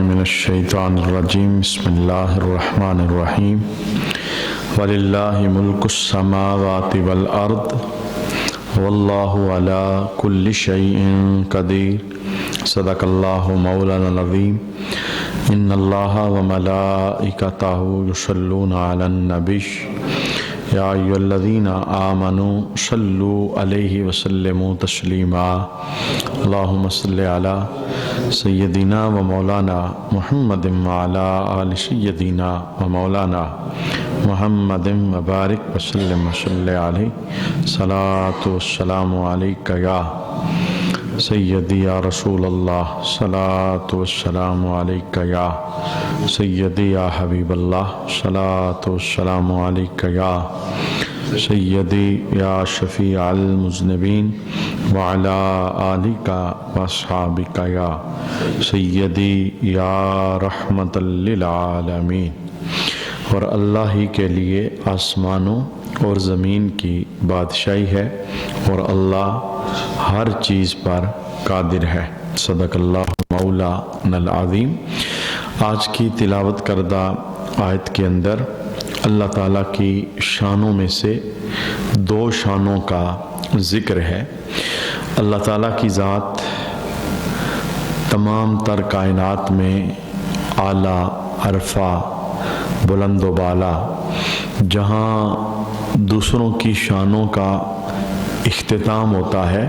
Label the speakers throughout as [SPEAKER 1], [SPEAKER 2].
[SPEAKER 1] من الشیطان الرجیم بسم اللہ الرحمن الرحیم وللہ ملک السماوات والارض واللہ علی کل شیء قدیر صدق اللہ مولانا العظیم ان اللہ وملائکتہ یصلون علی النبی یا ایھا الذین آمنوا صلوا علیہ وسلموا تسلیما اللہم صلی علی سیدنا و مولانا محمد وعلی آل سیدنا و مولانا محمد وبارک وسلم وصلی علیہ صلاۃ والسلام علیک یا سیدی یا رسول اللہ صلاۃ والسلام علیک یا سیدی یا حبیب اللہ صلاۃ والسلام علیک یا سیدی یا شفیع المذنبین وعلی آلک واصحابک یا سیدی یا رحمت للعالمین۔ اور اللہ ہی کے لیے آسمانوں اور زمین کی بادشاہی ہے اور اللہ ہر چیز پر قادر ہے۔ صدق اللہ مولانا العظیم۔ آج کی تلاوت کردہ آیت کے اندر اللہ تعالیٰ کی شانوں میں سے دو شانوں کا ذکر ہے۔ اللہ تعالیٰ کی ذات تمام تر کائنات میں اعلیٰ، عرفہ، بلند و بالا، جہاں دوسروں کی شانوں کا اختتام ہوتا ہے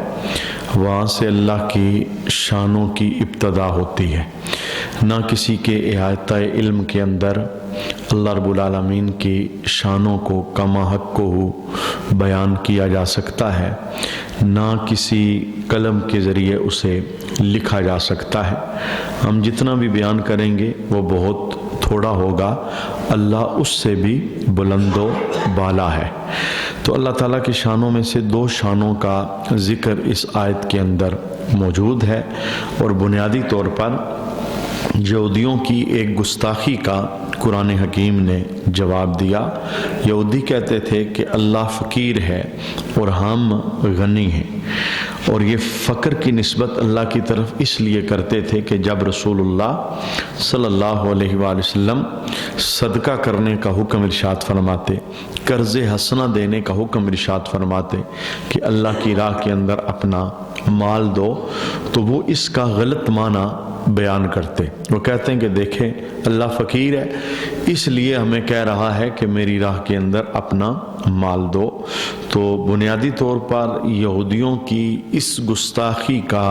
[SPEAKER 1] وہاں سے اللہ کی شانوں کی ابتدا ہوتی ہے۔ نہ کسی کے احاطہ علم کے اندر اللہ رب العالمین کی شانوں کو کما حق کو بیان کیا جا سکتا ہے، نہ کسی قلم کے ذریعے اسے لکھا جا سکتا ہے۔ ہم جتنا بھی بیان کریں گے وہ بہت تھوڑا ہوگا، اللہ اس سے بھی بلند و بالا ہے۔ تو اللہ تعالیٰ کی شانوں میں سے دو شانوں کا ذکر اس آیت کے اندر موجود ہے، اور بنیادی طور پر یہودیوں کی ایک گستاخی کا قرآن حکیم نے جواب دیا۔ یہودی کہتے تھے کہ اللہ فقیر ہے اور ہم غنی ہیں، اور یہ فقر کی نسبت اللہ کی طرف اس لیے کرتے تھے کہ جب رسول اللہ صلی اللہ علیہ وآلہ وسلم صدقہ کرنے کا حکم ارشاد فرماتے، قرض حسنہ دینے کا حکم ارشاد فرماتے کہ اللہ کی راہ کے اندر اپنا مال دو، تو وہ اس کا غلط معنی بیان کرتے۔ وہ کہتے ہیں کہ دیکھیں اللہ فقیر ہے اس لیے ہمیں کہہ رہا ہے کہ میری راہ کے اندر اپنا مال دو۔ تو بنیادی طور پر یہودیوں کی اس گستاخی کا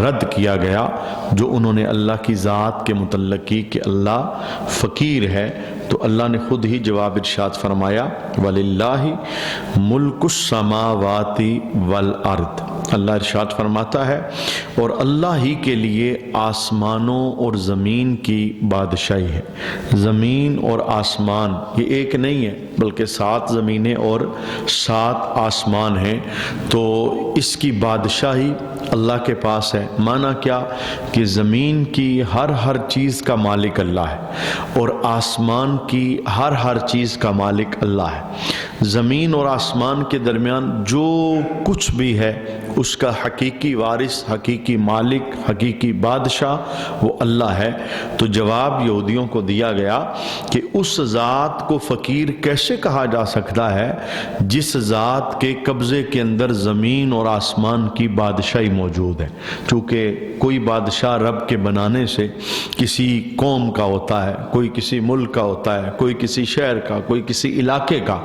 [SPEAKER 1] رد کیا گیا جو انہوں نے اللہ کی ذات کے متعلق کی کہ اللہ فقیر ہے، تو اللہ نے خود ہی جواب ارشاد فرمایا وَلِلَّهِ مُلْكُ السَّمَاوَاتِ وَالْأَرْضِ۔ اللہ ارشاد فرماتا ہے اور اللہ ہی کے لیے آسمانوں اور زمین کی بادشاہی ہے۔ زمین اور آسمان یہ ایک نہیں ہے بلکہ 7 زمینیں اور 7 آسمان ہیں، تو اس کی بادشاہی اللہ کے پاس ہے۔ معنی کیا کہ زمین کی ہر چیز کا مالک اللہ ہے اور آسمان کی ہر چیز کا مالک اللہ ہے۔ زمین اور آسمان کے درمیان جو کچھ بھی ہے اس کا حقیقی وارث، حقیقی مالک، حقیقی بادشاہ وہ اللہ ہے۔ تو جواب یہودیوں کو دیا گیا کہ اس ذات کو فقیر کیسے کہا جا سکتا ہے جس ذات کے قبضے کے اندر زمین اور آسمان کی بادشاہی موجود ہے۔ چونکہ کوئی بادشاہ رب کے بنانے سے کسی قوم کا ہوتا ہے، کوئی کسی ملک کا ہوتا ہے، کوئی کسی شہر کا، کوئی کسی علاقے کا،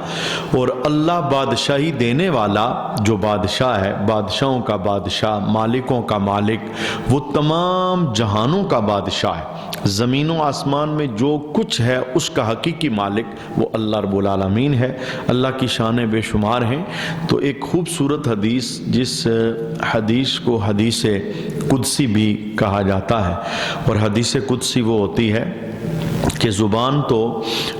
[SPEAKER 1] اور اللہ بادشاہی دینے والا جو بادشاہ ہے، بادشاہوں کا بادشاہ، مالکوں کا مالک، وہ تمام جہانوں کا بادشاہ ہے۔ زمین و آسمان میں جو کچھ ہے اس کا حقیقی مالک وہ اللہ رب العالمین ہے۔ اللہ کی شانیں بے شمار ہیں۔ تو ایک خوبصورت حدیث، جس حدیث کو حدیث قدسی بھی کہا جاتا ہے، اور حدیث قدسی وہ ہوتی ہے کہ زبان تو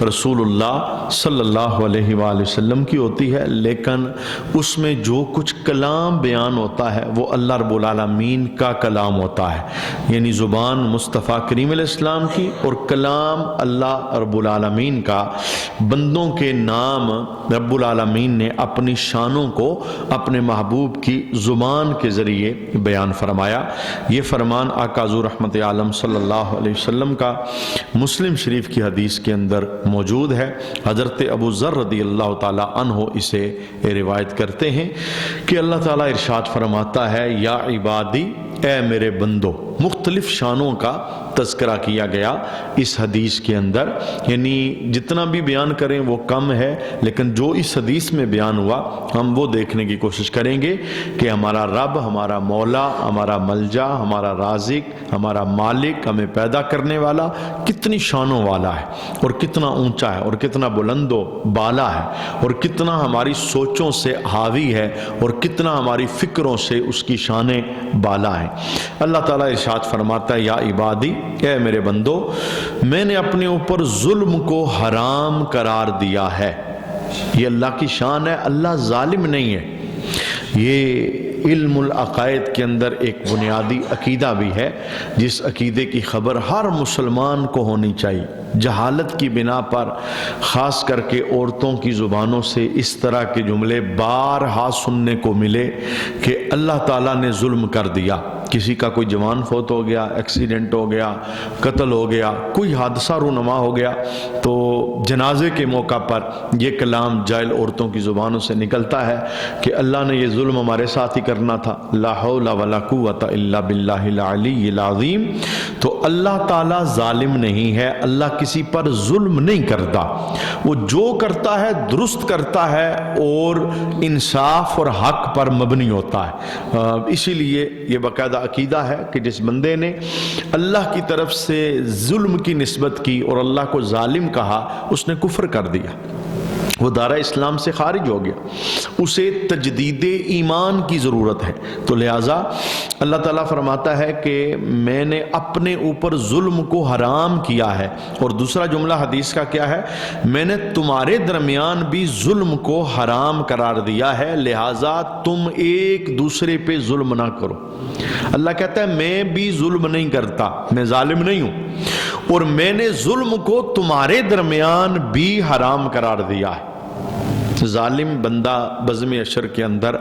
[SPEAKER 1] رسول اللہ صلی اللہ علیہ وآلہ وسلم کی ہوتی ہے، لیکن اس میں جو کچھ کلام بیان ہوتا ہے وہ اللہ رب العالمین کا کلام ہوتا ہے، یعنی زبان مصطفیٰ کریم علیہ السلام کی اور کلام اللہ رب العالمین کا۔ بندوں کے نام رب العالمین نے اپنی شانوں کو اپنے محبوب کی زبان کے ذریعے بیان فرمایا۔ یہ فرمان آقا حضور رحمت عالم صلی اللہ علیہ وسلم کا مسلم شریف کی حدیث کے اندر موجود ہے۔ حضرت ابو ذر رضی اللہ تعالیٰ عنہ اسے روایت کرتے ہیں کہ اللہ تعالیٰ ارشاد فرماتا ہے، یا عبادی، اے میرے بندو۔ مختلف شانوں کا تذکرہ کیا گیا اس حدیث کے اندر، یعنی جتنا بھی بیان کریں وہ کم ہے، لیکن جو اس حدیث میں بیان ہوا ہم وہ دیکھنے کی کوشش کریں گے کہ ہمارا رب، ہمارا مولا، ہمارا ملجا، ہمارا رازق، ہمارا مالک، ہمیں پیدا کرنے والا کتنی شانوں والا ہے اور کتنا اونچا ہے اور کتنا بلند و بالا ہے اور کتنا ہماری سوچوں سے حاوی ہے اور کتنا ہماری فکروں سے اس کی شانیں بالا ہیں۔ اللہ تعالیٰ ارشاد فرماتا ہے، یا عبادی، اے میرے بندو، میں نے اپنے اوپر ظلم کو حرام قرار دیا ہے۔ یہ اللہ کی شان ہے، اللہ ظالم نہیں ہے۔ یہ علم العقائد کے اندر ایک بنیادی عقیدہ بھی ہے، جس عقیدے کی خبر ہر مسلمان کو ہونی چاہیے۔ جہالت کی بنا پر خاص کر کے عورتوں کی زبانوں سے اس طرح کے جملے بارہا سننے کو ملے کہ اللہ تعالیٰ نے ظلم کر دیا، کسی کا کوئی جوان فوت ہو گیا، ایکسیڈنٹ ہو گیا، قتل ہو گیا، کوئی حادثہ رونما ہو گیا، تو جنازے کے موقع پر یہ کلام جاہل عورتوں کی زبانوں سے نکلتا ہے کہ اللہ نے یہ ظلم ہمارے ساتھ ہی کرنا تھا، لا حول ولا قوت الا باللہ العلی العظیم۔ تو اللہ تعالیٰ ظالم نہیں ہے، اللہ کسی پر ظلم نہیں کرتا، وہ جو کرتا ہے درست کرتا ہے اور انصاف اور حق پر مبنی ہوتا ہے۔ اسی لیے یہ باقاعدہ عقیدہ ہے کہ جس بندے نے اللہ کی طرف سے ظلم کی نسبت کی اور اللہ کو ظالم کہا، اس نے کفر کر دیا، وہ دارہ اسلام سے خارج ہو گیا، اسے تجدید ایمان کی ضرورت ہے۔ تو لہٰذا اللہ تعالیٰ فرماتا ہے کہ میں نے اپنے اوپر ظلم کو حرام کیا ہے، اور دوسرا جملہ حدیث کا کیا ہے، میں نے تمہارے درمیان بھی ظلم کو حرام قرار دیا ہے، لہٰذا تم ایک دوسرے پہ ظلم نہ کرو۔ اللہ کہتا ہے میں بھی ظلم نہیں کرتا، میں ظالم نہیں ہوں، اور میں نے ظلم کو تمہارے درمیان بھی حرام قرار دیا ہے۔ ظالم بندہ بزم اشر کے اندر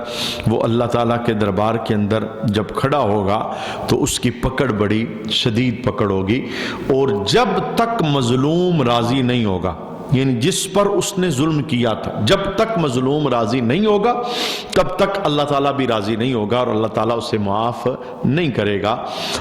[SPEAKER 1] وہ اللہ تعالیٰ کے دربار کے اندر جب کھڑا ہوگا تو اس کی پکڑ بڑی شدید پکڑ ہوگی، اور جب تک مظلوم راضی نہیں ہوگا، یعنی جس پر اس نے ظلم کیا تھا، جب تک مظلوم راضی نہیں ہوگا تب تک اللہ تعالیٰ بھی راضی نہیں ہوگا اور اللہ تعالیٰ اسے معاف نہیں کرے گا۔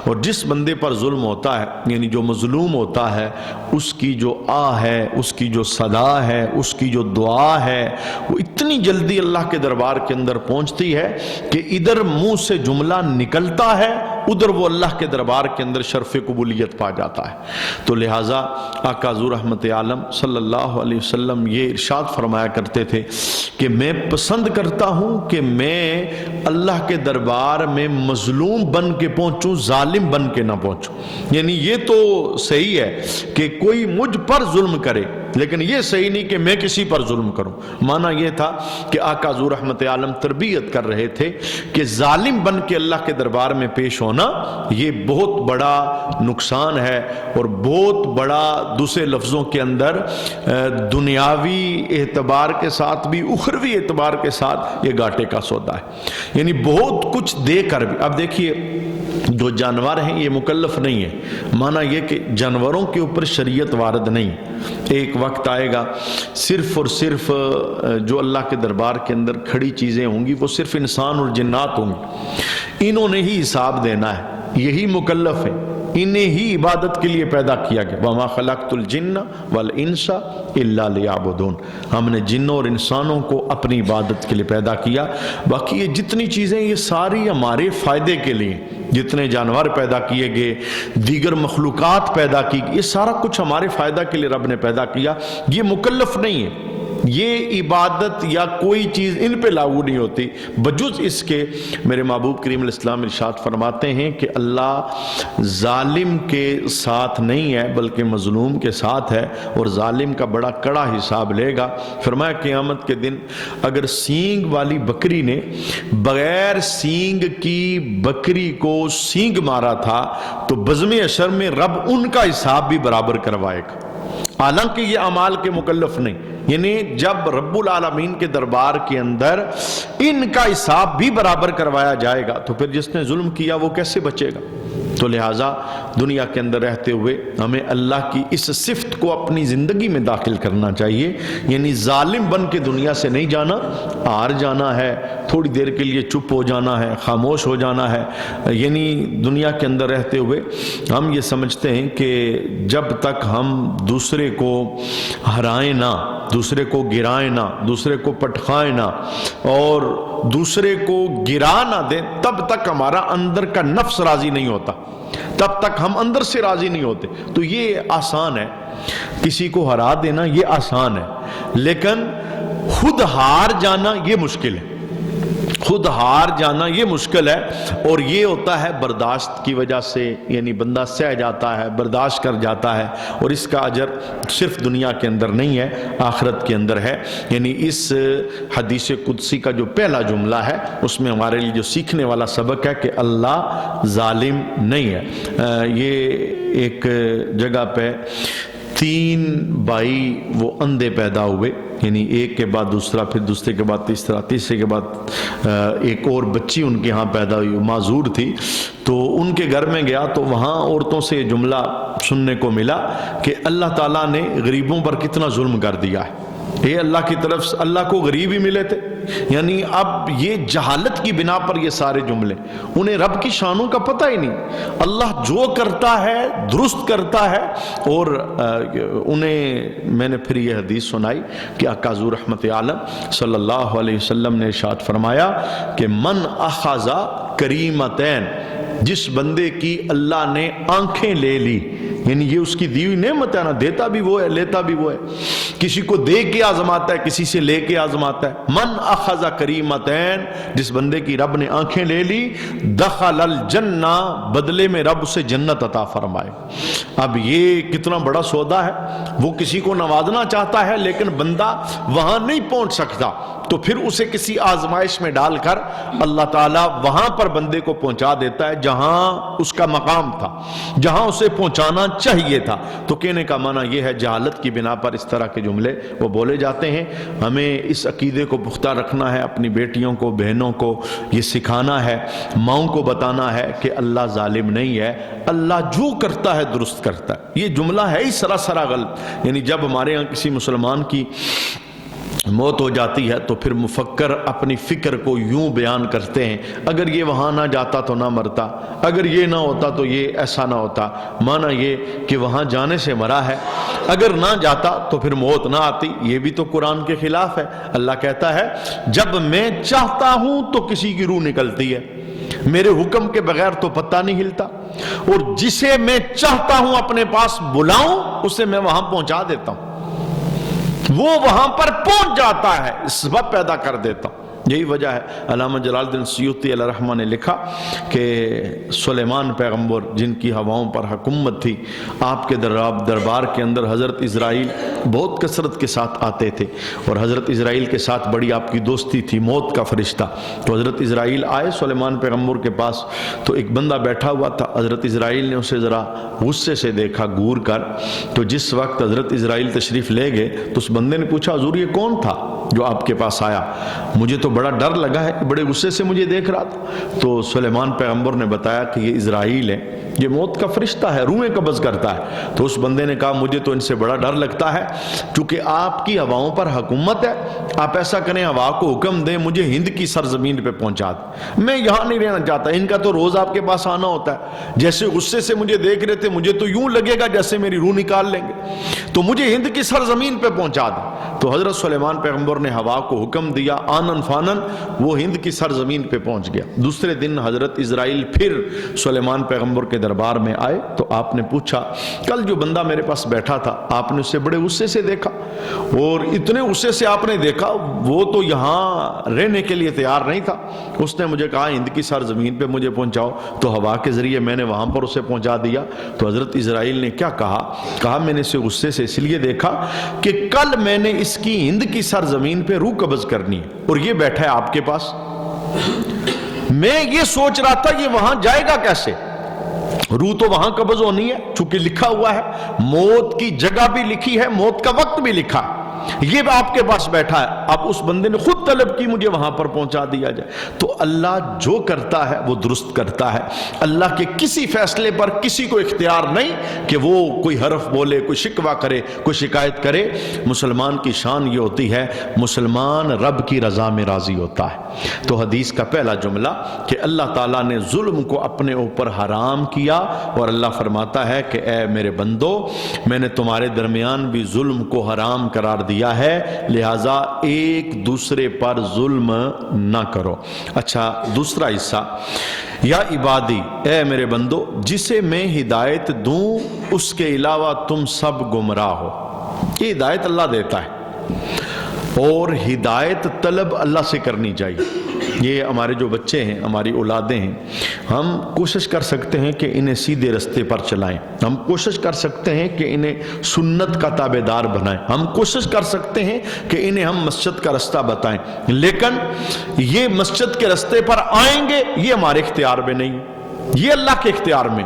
[SPEAKER 1] اور جس بندے پر ظلم ہوتا ہے، یعنی جو مظلوم ہوتا ہے، اس کی جو آہ ہے، اس کی جو صدا ہے، اس کی جو دعا ہے، وہ اتنی جلدی اللہ کے دربار کے اندر پہنچتی ہے کہ ادھر منہ سے جملہ نکلتا ہے، ادھر وہ اللہ کے دربار کے اندر شرف قبولیت پا جاتا ہے۔ تو لہٰذا آقا حضور رحمت عالم صلی اللہ علیہ وسلم یہ ارشاد فرمایا کرتے تھے کہ میں پسند کرتا ہوں کہ میں اللہ کے دربار میں مظلوم بن کے پہنچوں، ظالم بن کے نہ پہنچوں۔ یعنی یہ تو صحیح ہے کہ کوئی مجھ پر ظلم کرے، لیکن یہ صحیح نہیں کہ میں کسی پر ظلم کروں۔ معنی یہ تھا کہ آقا حضور رحمت عالم تربیت کر رہے تھے کہ ظالم بن کے اللہ کے دربار میں پیش ہونا یہ بہت بڑا نقصان ہے اور بہت بڑا دوسرے لفظوں کے اندر دنیاوی اعتبار کے ساتھ بھی اخروی اعتبار کے ساتھ یہ گھاٹے کا سودا ہے، یعنی بہت کچھ دے کر بھی۔ اب دیکھیے جو جانور ہیں یہ مکلف نہیں ہے، معنی یہ کہ جانوروں کے اوپر شریعت وارد نہیں۔ ایک وقت آئے گا صرف اور صرف جو اللہ کے دربار کے اندر کھڑی چیزیں ہوں گی وہ صرف انسان اور جنات ہوں گی، انہوں نے ہی حساب دینا ہے، یہی مکلف ہے، انہیں ہی عبادت کے لیے پیدا کیا گیا۔ وَمَا خَلَقْتُ الْجِنَّ وَالْإِنسَ إِلَّا لِيَعْبُدُونَ، ہم نے جنوں اور انسانوں کو اپنی عبادت کے لیے پیدا کیا۔ باقی یہ جتنی چیزیں یہ ساری ہمارے فائدے کے لیے، جتنے جانور پیدا کیے گئے، دیگر مخلوقات پیدا کی، یہ سارا کچھ ہمارے فائدہ کے لیے رب نے پیدا کیا، یہ مکلف نہیں ہے۔ یہ عبادت یا کوئی چیز ان پہ لاگو نہیں ہوتی بجز اس کے میرے محبوب کریم علیہ السلام ارشاد فرماتے ہیں کہ اللہ ظالم کے ساتھ نہیں ہے بلکہ مظلوم کے ساتھ ہے، اور ظالم کا بڑا کڑا حساب لے گا۔ فرمایا قیامت کے دن اگر سینگ والی بکری نے بغیر سینگ کی بکری کو سینگ مارا تھا تو بزم حشر میں رب ان کا حساب بھی برابر کروائے گا، حالانکہ یہ اعمال کے مکلف نہیں۔ یعنی جب رب العالمین کے دربار کے اندر ان کا حساب بھی برابر کروایا جائے گا تو پھر جس نے ظلم کیا وہ کیسے بچے گا؟ تو لہٰذا دنیا کے اندر رہتے ہوئے ہمیں اللہ کی اس صفت کو اپنی زندگی میں داخل کرنا چاہیے، یعنی ظالم بن کے دنیا سے نہیں جانا، ہار جانا ہے، تھوڑی دیر کے لیے چپ ہو جانا ہے، خاموش ہو جانا ہے۔ یعنی دنیا کے اندر رہتے ہوئے ہم یہ سمجھتے ہیں کہ جب تک ہم دوسرے کو ہرائیں نہ، دوسرے کو گرائیں نہ، دوسرے کو پٹخائیں نہ اور دوسرے کو گرا نہ دیں، تب تک ہمارا اندر کا نفس راضی نہیں ہوتا، تب تک ہم اندر سے راضی نہیں ہوتے۔ تو یہ آسان ہے، کسی کو ہرا دینا یہ آسان ہے، لیکن خود ہار جانا یہ مشکل ہے، خود ہار جانا یہ مشکل ہے، اور یہ ہوتا ہے برداشت کی وجہ سے، یعنی بندہ سہ جاتا ہے، برداشت کر جاتا ہے، اور اس کا اجر صرف دنیا کے اندر نہیں ہے آخرت کے اندر ہے۔ یعنی اس حدیث قدسی کا جو پہلا جملہ ہے اس میں ہمارے لیے جو سیکھنے والا سبق ہے کہ اللہ ظالم نہیں ہے۔ یہ ایک جگہ پہ 3 بھائی وہ اندھے پیدا ہوئے، یعنی ایک کے بعد دوسرا، پھر دوسرے کے بعد تیسرا، تیسرے کے بعد ایک اور بچی ان کے ہاں پیدا ہوئی، معذور تھی۔ تو ان کے گھر میں گیا تو وہاں عورتوں سے یہ جملہ سننے کو ملا کہ اللہ تعالیٰ نے غریبوں پر کتنا ظلم کر دیا ہے، یہ اللہ کی طرف سے اللہ کو غریب ہی ملے تھے۔ یعنی اب یہ جہالت کی بنا پر یہ سارے جملے، انہیں رب کی شانوں کا پتہ ہی نہیں، اللہ جو کرتا ہے درست کرتا ہے۔ اور انہیں میں نے پھر یہ حدیث سنائی کہ آقا حضور رحمت عالم صلی اللہ علیہ وسلم نے ارشاد فرمایا کہ من اخذ کریمتین، جس بندے کی اللہ نے آنکھیں لے لی، یعنی یہ اس کی دی ہوئی نعمت ہے نا، دیتا بھی وہ ہے لیتا بھی وہ ہے، کسی کو دے کے آزماتا ہے، کسی سے لے کے آزماتا ہے۔ من اخذ کریمتین، جس بندے کی رب نے آنکھیں لے لی، دخل الجنہ، بدلے میں رب اسے جنت عطا فرمائے۔ اب یہ کتنا بڑا سودا ہے، وہ کسی کو نوازنا چاہتا ہے لیکن بندہ وہاں نہیں پہنچ سکتا، تو پھر اسے کسی آزمائش میں ڈال کر اللہ تعالیٰ وہاں پر بندے کو پہنچا دیتا ہے جہاں اس کا مقام تھا، جہاں اسے پہنچانا چاہیے تھا۔ تو کہنے کا معنی یہ ہے جہالت کی بنا پر اس طرح کے جملے وہ بولے جاتے ہیں۔ ہمیں اس عقیدے کو پختہ رکھنا ہے، اپنی بیٹیوں کو، بہنوں کو یہ سکھانا ہے، ماؤں کو بتانا ہے کہ اللہ ظالم نہیں ہے، اللہ جو کرتا ہے درست کرتا ہے۔ یہ جملہ ہے ہی سراسر غلط۔ یعنی جب ہمارے یہاں کسی مسلمان کی موت ہو جاتی ہے تو پھر مفکر اپنی فکر کو یوں بیان کرتے ہیں، اگر یہ وہاں نہ جاتا تو نہ مرتا، اگر یہ نہ ہوتا تو یہ ایسا نہ ہوتا۔ معنی یہ کہ وہاں جانے سے مرا ہے، اگر نہ جاتا تو پھر موت نہ آتی۔ یہ بھی تو قرآن کے خلاف ہے۔ اللہ کہتا ہے جب میں چاہتا ہوں تو کسی کی روح نکلتی ہے، میرے حکم کے بغیر تو پتہ نہیں ہلتا، اور جسے میں چاہتا ہوں اپنے پاس بلاؤں اسے میں وہاں پہنچا دیتا ہوں، وہ وہاں پر پہنچ جاتا ہے، سبب پیدا کر دیتا ہوں۔ یہی وجہ ہے علامہ جلال الدین سیوطی علیہ الرحمہ نے لکھا کہ سلیمان پیغمبر جن کی ہواؤں پر حکومت تھی، آپ کے دربار کے اندر حضرت اسرائیل بہت کثرت کے ساتھ آتے تھے، اور حضرت اسرائیل کے ساتھ بڑی آپ کی دوستی تھی، موت کا فرشتہ۔ تو حضرت اسرائیل آئے سلیمان پیغمبر کے پاس، تو ایک بندہ بیٹھا ہوا تھا، حضرت اسرائیل نے اسے ذرا غصے سے دیکھا گور کر، تو جس وقت حضرت اسرائیل تشریف لے گئے تو اس بندے نے پوچھا حضور یہ کون تھا جو آپ کے پاس آیا؟ مجھے تو بڑا ڈر لگا ہے، بڑے غصے سے مجھے دیکھ رہا تھا۔ تو سلیمان پیغمبر نے بتایا کہ یہ اسرائیل ہے، یہ موت کا فرشتہ ہے، روحیں قبض کرتا ہے۔ تو اس بندے نے کہا مجھے تو ان سے بڑا ڈر لگتا ہے، چونکہ آپ کی ہواؤں پر حکومت ہے، آپ ایسا کریں ہوا کو حکم دیں مجھے ہند کی سرزمین پہ پہنچا دیں، میں یہاں نہیں رہنا چاہتا، ان کا تو روز آپ کے پاس آنا ہوتا ہے، جیسے غصے سے مجھے دیکھ رہے تھے مجھے تو یوں لگے گا جیسے میری روح نکال لیں گے۔ تو مجھے ہند کی سرزمین پہ پہنچا دے۔ تو حضرت سلیمان پیغمبر نے ہوا کو حکم دیا، آنن فانن وہ ہند کی سرزمین پہ پہنچ گیا۔ دوسرے دن حضرت اسرائیل پھر سلیمان پیغمبر کے دربار میں آئے تو آپ نے پوچھا، کل جو بندہ میرے پاس بیٹھا تھا آپ نے اسے بڑے غصے سے دیکھا، اور اتنے غصے سے آپ نے دیکھا، وہ تو یہاں رہنے کے لیے تیار نہیں تھا۔ اس نے مجھے کہا ہند کی سرزمین پہ مجھے پہنچاؤ، تو ہوا کے ذریعے میں نے وہاں پر اسے پہنچا دیا۔ تو حضرت اسرائیل نے کیا کہا میں نے اسے غصے سے اس لیے دیکھا کہ کل میں نے اس کی ہند کی سرزمین پہ روح قبض کرنی ہے، اور یہ بیٹھا ہے آپ کے پاس۔ میں یہ سوچ رہا تھا یہ وہاں جائے گا کیسے، روح تو وہاں قبض ہونی ہے، چونکہ لکھا ہوا ہے، موت کی جگہ بھی لکھی ہے، موت کا وقت بھی لکھا ہے، یہ آپ کے پاس بیٹھا ہے۔ اب اس بندے نے خود طلب کی مجھے وہاں پر پہنچا دیا جائے۔ تو اللہ جو کرتا ہے وہ درست کرتا ہے۔ اللہ کے کسی فیصلے پر کسی کو اختیار نہیں کہ وہ کوئی حرف بولے، کوئی شکوہ کرے، کوئی شکایت کرے۔ مسلمان کی شان یہ ہوتی ہے، مسلمان رب کی رضا میں راضی ہوتا ہے۔ تو حدیث کا پہلا جملہ کہ اللہ تعالیٰ نے ظلم کو اپنے اوپر حرام کیا، اور اللہ فرماتا ہے کہ اے میرے بندو میں نے تمہارے درمیان بھی ظلم کو حرام قرار دیا ہے، لہٰذا ایک دوسرے پر ظلم نہ کرو۔ اچھا دوسرا حصہ، یا عبادی اے میرے بندو جسے میں ہدایت دوں اس کے علاوہ تم سب گمراہ ہو۔ یہ ہدایت اللہ دیتا ہے، اور ہدایت طلب اللہ سے کرنی چاہیے۔ یہ ہمارے جو بچے ہیں، ہماری اولادیں ہیں، ہم کوشش کر سکتے ہیں کہ انہیں سیدھے رستے پر چلائیں، ہم کوشش کر سکتے ہیں کہ انہیں سنت کا تابعدار بنائیں، ہم کوشش کر سکتے ہیں کہ انہیں ہم مسجد کا رستہ بتائیں، لیکن یہ مسجد کے رستے پر آئیں گے یہ ہمارے اختیار میں نہیں، یہ اللہ کے اختیار میں،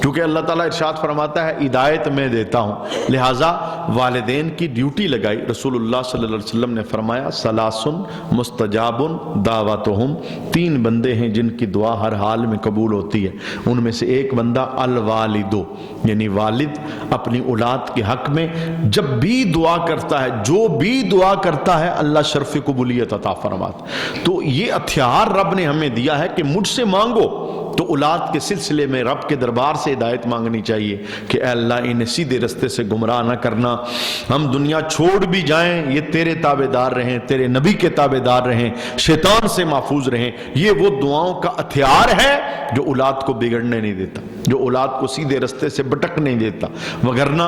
[SPEAKER 1] کیونکہ اللہ تعالیٰ ارشاد فرماتا ہے ہدایت میں دیتا ہوں۔ لہٰذا والدین کی ڈیوٹی لگائی۔ رسول اللہ صلی اللہ علیہ وسلم نے فرمایا ثلاثن مستجاب دعوتہم، تین بندے ہیں جن کی دعا ہر حال میں قبول ہوتی ہے، ان میں سے ایک بندہ الوالدو، یعنی والد اپنی اولاد کے حق میں جب بھی دعا کرتا ہے، جو بھی دعا کرتا ہے اللہ شرف قبولیت عطا فرماتا۔ تو یہ ہتھیار رب نے ہمیں دیا ہے کہ مجھ سے مانگو، تو اولاد کے سلسلے میں رب کے دربار سے ہدایت مانگنی چاہیے کہ اے اللہ انہیں سیدھے رستے سے گمراہ نہ کرنا، ہم دنیا چھوڑ بھی جائیں یہ تیرے تابعدار رہیں، تیرے نبی کے تابعدار رہیں، شیطان سے محفوظ رہیں۔ یہ وہ دعاؤں کا ہتھیار ہے جو اولاد کو بگڑنے نہیں دیتا، جو اولاد کو سیدھے رستے سے بھٹک نہیں دیتا، وگرنہ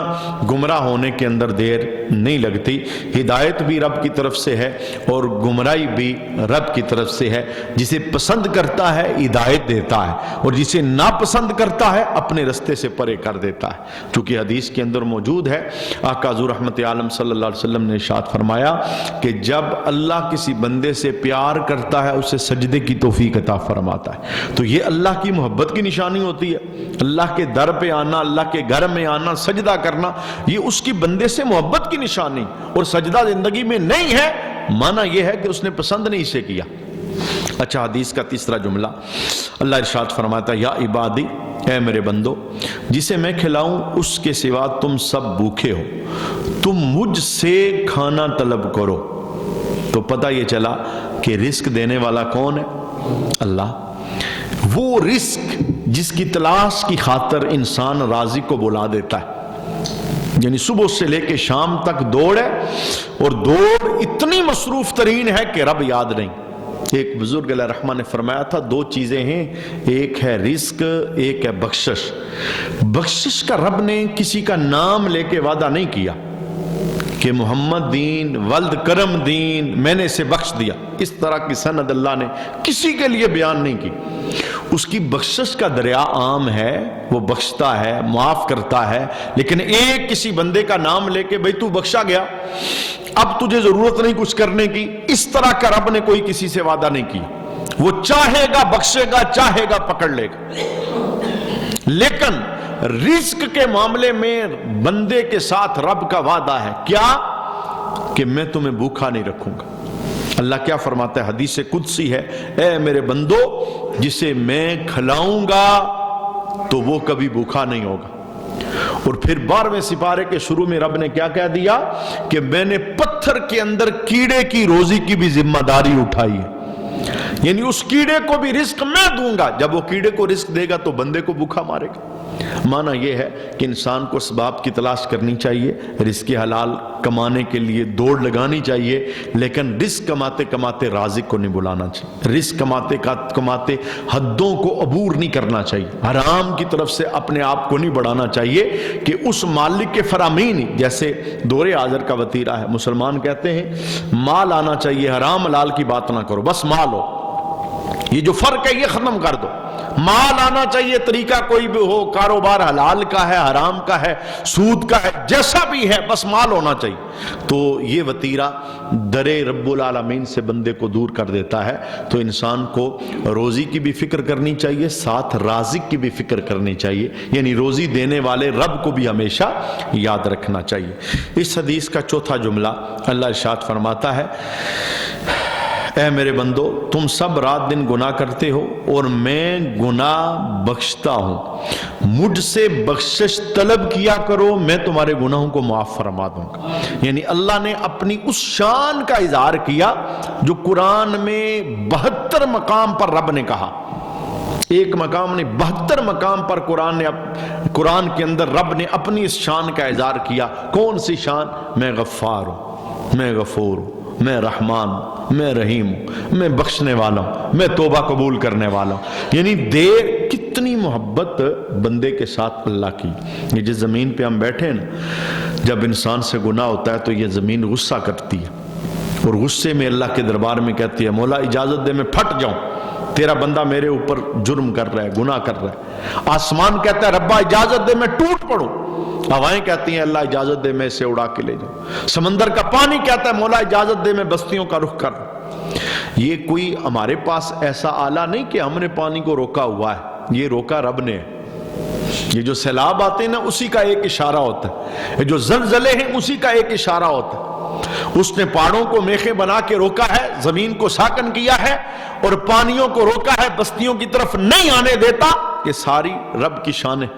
[SPEAKER 1] گمراہ ہونے کے اندر دیر نہیں لگتی۔ ہدایت بھی رب کی طرف سے ہے اور گمراہی بھی رب کی طرف سے ہے۔ جسے پسند کرتا ہے ہدایت دیتا ہے، اور جسے ناپسند کرتا ہے اپنے رستے سے پرے کر دیتا ہے۔ چونکہ حدیث کے اندر موجود ہے، آقا حضور رحمت عالم صلی اللہ علیہ وسلم نے ارشاد فرمایا کہ جب اللہ کسی بندے سے پیار کرتا ہے اسے سجدے کی توفیق عطا فرماتا ہے۔ تو یہ اللہ کی محبت کی نشانی ہوتی ہے، اللہ کے در پہ آنا، اللہ کے گھر میں آنا، سجدہ کرنا، یہ اس کی بندے سے محبت کی نشانی، اور سجدہ زندگی میں نہیں ہے معنی یہ ہے کہ اس نے پسند نہیں اسے کیا۔ اچھا حدیث کا تیسرا جملہ، اللہ ارشاد فرماتا ہے یا عبادی اے میرے بندو جسے میں کھلاؤں اس کے سوا تم سب بھوکے ہو، تم مجھ سے کھانا طلب کرو۔ تو پتہ یہ چلا کہ رزق دینے والا کون ہے؟ اللہ۔ وہ رزق جس کی تلاش کی خاطر انسان رازق کو بلا دیتا ہے، یعنی صبح سے لے کے شام تک دوڑ ہے، اور دوڑ اتنی مصروف ترین ہے کہ رب یاد نہیں۔ ایک بزرگ علیہ رحمہ نے فرمایا تھا دو چیزیں ہیں، ایک ہے رزق، ایک ہے بخشش۔ بخشش کا رب نے کسی کا نام لے کے وعدہ نہیں کیا کہ محمد دین ولد کرم دین میں نے اسے بخش دیا، اس طرح کی سند اللہ نے کسی کے لیے بیان نہیں کی۔ اس کی بخشش کا دریا عام ہے، وہ بخشتا ہے، معاف کرتا ہے، لیکن ایک کسی بندے کا نام لے کے بھئی تو بخشا گیا، اب تجھے ضرورت نہیں کچھ کرنے کی، اس طرح کا رب نے کوئی کسی سے وعدہ نہیں کی۔ وہ چاہے گا بخشے گا، چاہے گا پکڑ لے گا۔ لیکن رزق کے معاملے میں بندے کے ساتھ رب کا وعدہ ہے کیا؟ کہ میں تمہیں بھوکا نہیں رکھوں گا۔ اللہ کیا فرماتا ہے؟ حدیث قدسی ہے، اے میرے بندو جسے میں کھلاؤں گا تو وہ کبھی بھوکا نہیں ہوگا۔ اور پھر 12ویں سپارے کے شروع میں رب نے کیا کہہ دیا کہ میں نے پتھر کے اندر کیڑے کی روزی کی بھی ذمہ داری اٹھائی ہے، یعنی اس کیڑے کو بھی رزق میں دوں گا۔ جب وہ کیڑے کو رزق دے گا تو بندے کو بھوکا مارے گا۔ معنی یہ ہے کہ انسان کو اسباب کی تلاش کرنی چاہیے، رزق حلال کمانے کے لیے دوڑ لگانی چاہیے، لیکن رزق کماتے کماتے رازق کو نہیں بلانا چاہیے، رزق کماتے کماتے حدوں کو عبور نہیں کرنا چاہیے، حرام کی طرف سے اپنے آپ کو نہیں بڑھانا چاہیے کہ اس مالک کے فرامین، جیسے دور حاضر کا وتیرہ ہے، مسلمان کہتے ہیں مال آنا چاہیے، حرام حلال کی بات نہ کرو، بس مال ہو، یہ جو فرق ہے یہ ختم کر دو، مال آنا چاہیے، طریقہ کوئی بھی ہو، کاروبار حلال کا ہے، حرام کا ہے، سود کا ہے، جیسا بھی ہے، بس مال ہونا چاہیے۔ تو یہ وتیرہ در رب العالمین سے بندے کو دور کر دیتا ہے۔ تو انسان کو روزی کی بھی فکر کرنی چاہیے، ساتھ رازق کی بھی فکر کرنی چاہیے، یعنی روزی دینے والے رب کو بھی ہمیشہ یاد رکھنا چاہیے۔ اس حدیث کا چوتھا جملہ اللہ ارشاد فرماتا ہے، اے میرے بندو تم سب رات دن گناہ کرتے ہو اور میں گناہ بخشتا ہوں، مجھ سے بخشش طلب کیا کرو، میں تمہارے گناہوں کو معاف فرما دوں گا۔ یعنی اللہ نے اپنی اس شان کا اظہار کیا جو قرآن میں 72 مقام پر رب نے کہا، ایک مقام نے 72 مقام پر قرآن کے اندر رب نے اپنی اس شان کا اظہار کیا۔ کون سی شان؟ میں غفار ہوں، میں غفور ہوں، میں رحمان ہوں، میں رحیم ہوں، میں بخشنے والا ہوں، میں توبہ قبول کرنے والا ہوں۔ یعنی کتنی محبت بندے کے ساتھ اللہ کی۔ یہ جس زمین پہ ہم بیٹھے نا، جب انسان سے گناہ ہوتا ہے تو یہ زمین غصہ کرتی ہے، اور غصے میں اللہ کے دربار میں کہتی ہے مولا اجازت دے میں پھٹ جاؤں، تیرا بندہ میرے اوپر جرم کر رہا ہے، گناہ کر رہا ہے۔ آسمان کہتا ہے ربا اجازت دے میں ٹوٹ پڑوں، ہوائیں کہتی ہیں اللہ اجازت دے میں اسے اڑا کے لے جاؤں، سمندر کا پانی کہتا ہے مولا اجازت دے میں بستیوں کا رخ کر۔ یہ کوئی ہمارے پاس ایسا آلہ نہیں کہ ہم نے پانی کو روکا ہوا ہے، یہ روکا رب نے۔ یہ جو سیلاب آتے ہیں نا اسی کا ایک اشارہ ہوتا ہے، یہ جو زلزلے ہیں اسی کا ایک اشارہ ہوتا ہے۔ اس نے پہاڑوں کو میخیں بنا کے روکا ہے، زمین کو ساکن کیا ہے، اور پانیوں کو روکا ہے، بستیوں کی طرف نہیں آنے دیتا۔ یہ ساری رب کی شان ہے۔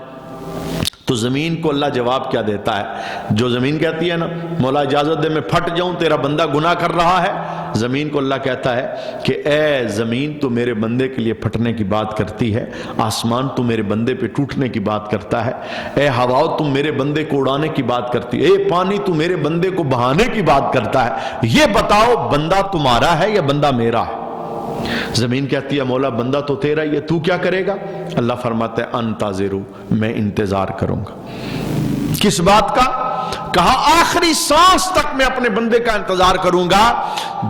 [SPEAKER 1] تو زمین کو اللہ جواب کیا دیتا ہے؟ جو زمین کہتی ہے نا مولا اجازت دے میں پھٹ جاؤں، تیرا بندہ گناہ کر رہا ہے، زمین کو اللہ کہتا ہے کہ اے زمین تو میرے بندے کے لیے پھٹنے کی بات کرتی ہے، آسمان تو میرے بندے پہ ٹوٹنے کی بات کرتا ہے، اے ہوا تم میرے بندے کو اڑانے کی بات کرتی ہے، اے پانی تو میرے بندے کو بہانے کی بات کرتا ہے، یہ بتاؤ بندہ تمہارا ہے یا بندہ میرا ہے؟ زمین کہتی ہے مولا بندہ تو تیرا ہی ہے، تو کیا کرے گا؟ اللہ فرماتا ہے انتظروا، میں انتظار کروں گا۔ کس بات کا؟ کہا آخری سانس تک میں اپنے بندے کا انتظار کروں گا،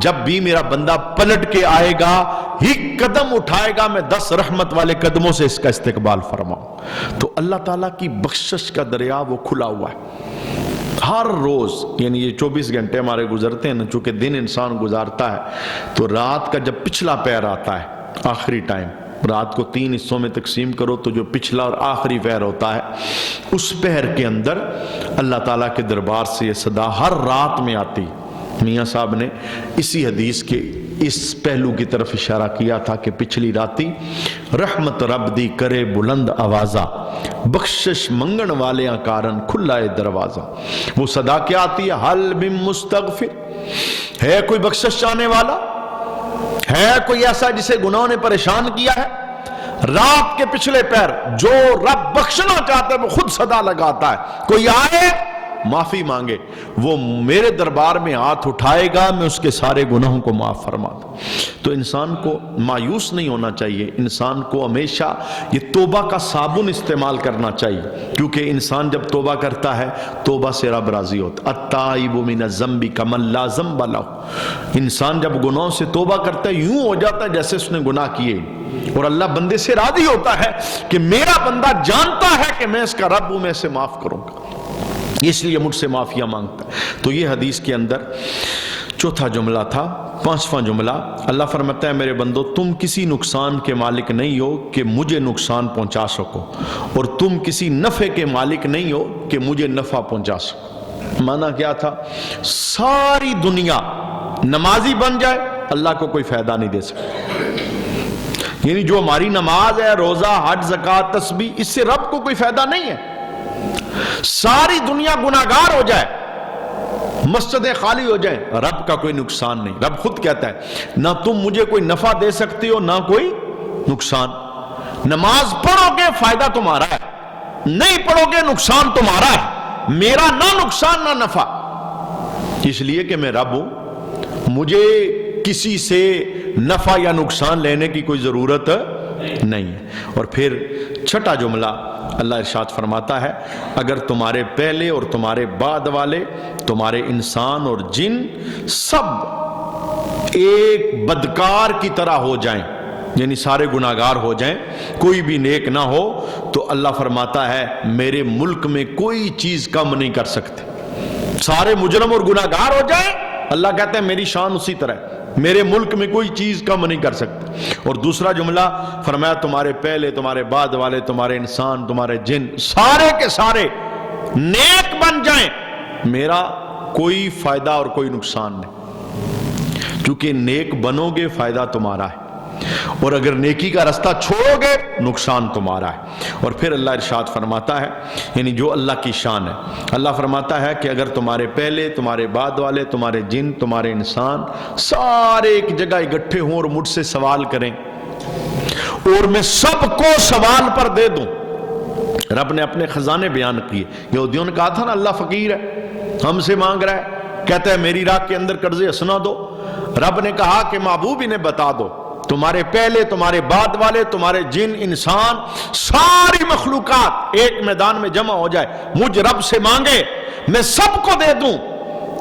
[SPEAKER 1] جب بھی میرا بندہ پلٹ کے آئے گا، ایک قدم اٹھائے گا، میں 10 رحمت والے قدموں سے اس کا استقبال فرماؤں۔ تو اللہ تعالیٰ کی بخشش کا دریا وہ کھلا ہوا ہے ہر روز، یعنی یہ 24 گھنٹے ہمارے گزرتے ہیں نا، چونکہ دن انسان گزارتا ہے تو رات کا جب پچھلا پہر آتا ہے، آخری ٹائم، رات کو 3 حصوں میں تقسیم کرو تو جو پچھلا اور آخری پہر ہوتا ہے، اس پہر کے اندر اللہ تعالیٰ کے دربار سے یہ صدا ہر رات میں آتی۔ میاں صاحب نے اسی حدیث کے اس پہلو کی طرف اشارہ کیا تھا کہ پچھلی راتی رحمت رب دی کرے بلند آوازہ، بخشش منگن والیاں کارن کھلا ہے دروازہ۔ وہ صدا کیا آتی ہے؟ حل من مستغفر، ہے کوئی بخشش چاہنے والا؟ ہے کوئی ایسا جسے گناہوں نے پریشان کیا ہے؟ رات کے پچھلے پیر جو رب بخشنا چاہتا ہے وہ خود صدا لگاتا ہے، کوئی آئے معافی مانگے، وہ میرے دربار میں ہاتھ اٹھائے گا، میں اس کے سارے گناہوں کو معاف فرما دوں۔ تو انسان کو مایوس نہیں ہونا چاہیے، انسان کو ہمیشہ یہ توبہ کا صابن استعمال کرنا چاہیے، کیونکہ انسان جب توبہ کرتا ہے توبہ سے رب راضی ہوتا۔ التائب من الذنب کمن لا ذنب لہ، انسان جب گناہوں سے توبہ کرتا ہے یوں ہو جاتا ہے جیسے اس نے گناہ کیے، اور اللہ بندے سے راضی ہوتا ہے کہ میرا بندہ جانتا ہے کہ میں اس کا رب ہوں، میں اسے معاف کروں گا، اس لیے مجھ سے معافیاں مانگتا ہے۔ تو یہ حدیث کے اندر چوتھا جملہ تھا۔ 5واں جملہ اللہ فرماتا ہے میرے بندو تم کسی نقصان کے مالک نہیں ہو کہ مجھے نقصان پہنچا سکو، اور تم کسی نفع کے مالک نہیں ہو کہ مجھے نفع پہنچا سکو۔ معنی کیا تھا؟ ساری دنیا نمازی بن جائے اللہ کو کوئی فائدہ نہیں دے سکتا، یعنی جو ہماری نماز ہے، روزہ، حج، زکوٰۃ، تسبیح، اس سے رب کو کوئی فائدہ نہیں ہے۔ ساری دنیا گناہگار ہو جائے، مسجدیں خالی ہو جائیں، رب کا کوئی نقصان نہیں۔ رب خود کہتا ہے نہ تم مجھے کوئی نفع دے سکتے ہو نہ کوئی نقصان، نماز پڑھو گے فائدہ تمہارا ہے، نہیں پڑھوگے نقصان تمہارا ہے، میرا نہ نقصان نہ نفع، اس لیے کہ میں رب ہوں، مجھے کسی سے نفع یا نقصان لینے کی کوئی ضرورت نہیں ہے۔ اور پھر چھٹا جملہ اللہ ارشاد فرماتا ہے، اگر تمہارے پہلے اور تمہارے بعد والے، تمہارے انسان اور جن سب ایک بدکار کی طرح ہو جائیں، یعنی سارے گناہگار ہو جائیں، کوئی بھی نیک نہ ہو، تو اللہ فرماتا ہے میرے ملک میں کوئی چیز کم نہیں کر سکتے۔ سارے مجرم اور گناہگار ہو جائیں، اللہ کہتا ہے میری شان اسی طرح ہے، میرے ملک میں کوئی چیز کم نہیں کر سکتے۔ اور دوسرا جملہ فرمایا تمہارے پہلے، تمہارے بعد والے، تمہارے انسان، تمہارے جن، سارے کے سارے نیک بن جائیں، میرا کوئی فائدہ اور کوئی نقصان نہیں، کیونکہ نیک بنو گے فائدہ تمہارا ہے، اور اگر نیکی کا رستہ چھوڑو گے نقصان تمہارا ہے۔ اور پھر اللہ ارشاد فرماتا ہے، یعنی جو اللہ کی شان ہے، اللہ فرماتا ہے کہ اگر تمہارے پہلے، تمہارے بعد والے، تمہارے جن، تمہارے انسان سارے ایک جگہ اکٹھے ہوں اور مجھ سے سوال کریں، اور میں سب کو سوال پر دے دوں۔ رب نے اپنے خزانے بیان کیے، یہودیوں نے کہا تھا نا اللہ فقیر ہے، ہم سے مانگ رہا ہے، کہتا ہے میری راہ کے اندر قرض حسنہ دو۔ رب نے کہا کہ محبوب انہیں بتا دو، تمہارے پہلے، تمہارے بعد والے، تمہارے جن، انسان، ساری مخلوقات ایک میدان میں جمع ہو جائے، مجھ رب سے مانگے، میں سب کو دے دوں،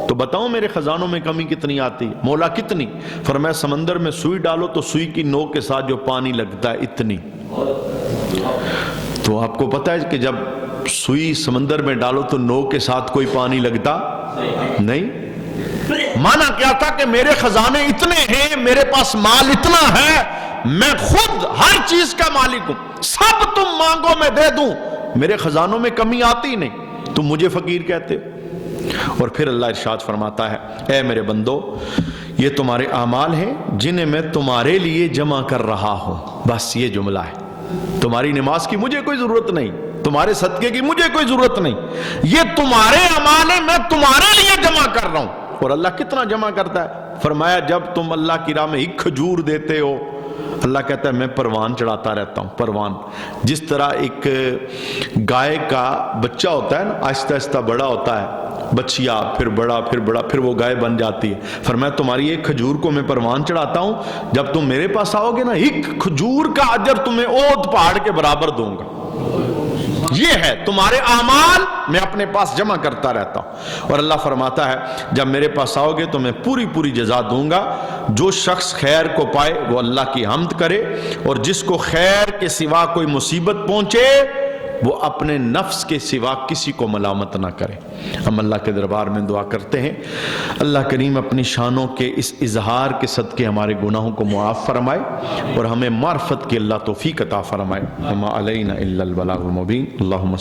[SPEAKER 1] تو بتاؤں میرے خزانوں میں کمی کتنی آتی ہے؟ مولا کتنی؟ فرمایا سمندر میں سوئی ڈالو تو سوئی کی نوک کے ساتھ جو پانی لگتا ہے اتنی۔ تو آپ کو پتا ہے کہ جب سوئی سمندر میں ڈالو تو نوک کے ساتھ کوئی پانی لگتا نہیں۔ مانا کیا تھا کہ میرے خزانے اتنے ہیں، میرے پاس مال اتنا ہے، میں خود ہر چیز کا مالک ہوں، سب تم مانگو میں دے دوں، میرے خزانوں میں کمی آتی نہیں، تم مجھے فقیر کہتے ہو۔ اور پھر اللہ ارشاد فرماتا ہے، اے میرے بندو، یہ تمہارے اعمال ہیں جنہیں میں تمہارے لیے جمع کر رہا ہوں، بس یہ جملہ ہے۔ تمہاری نماز کی مجھے کوئی ضرورت نہیں، تمہارے صدقے کی مجھے کوئی ضرورت نہیں، یہ تمہارے اعمال ہیں، میں تمہارے لیے جمع کر رہا ہوں۔ اور اللہ کتنا جمع کرتا ہے؟ فرمایا جب تم اللہ کی راہ میں ایک کھجور دیتے ہو، اللہ کہتا ہے میں پروان چڑھاتا رہتا ہوں۔ پروان، جس طرح ایک گائے کا بچہ ہوتا ہے نا، آہستہ آہستہ بڑا ہوتا ہے، بچیا پھر بڑا پھر بڑا، پھر وہ گائے بن جاتی ہے۔ فرمایا تمہاری ایک کھجور کو میں پروان چڑھاتا ہوں، جب تم میرے پاس آؤ گے نا، ایک کھجور کا اجر تمہیں اود پہاڑ کے برابر دوں گا۔ یہ ہے تمہارے اعمال میں اپنے پاس جمع کرتا رہتا ہوں۔ اور اللہ فرماتا ہے جب میرے پاس آؤ گے تو میں پوری پوری جزا دوں گا۔ جو شخص خیر کو پائے وہ اللہ کی حمد کرے، اور جس کو خیر کے سوا کوئی مصیبت پہنچے وہ اپنے نفس کے سوا کسی کو ملامت نہ کرے۔ ہم اللہ کے دربار میں دعا کرتے ہیں، اللہ کریم اپنی شانوں کے اس اظہار کے صدقے ہمارے گناہوں کو معاف فرمائے، اور ہمیں معرفت کی اللہ توفیق عطا فرمائے۔ وما علینا الا البلاغ المبین۔ اللہم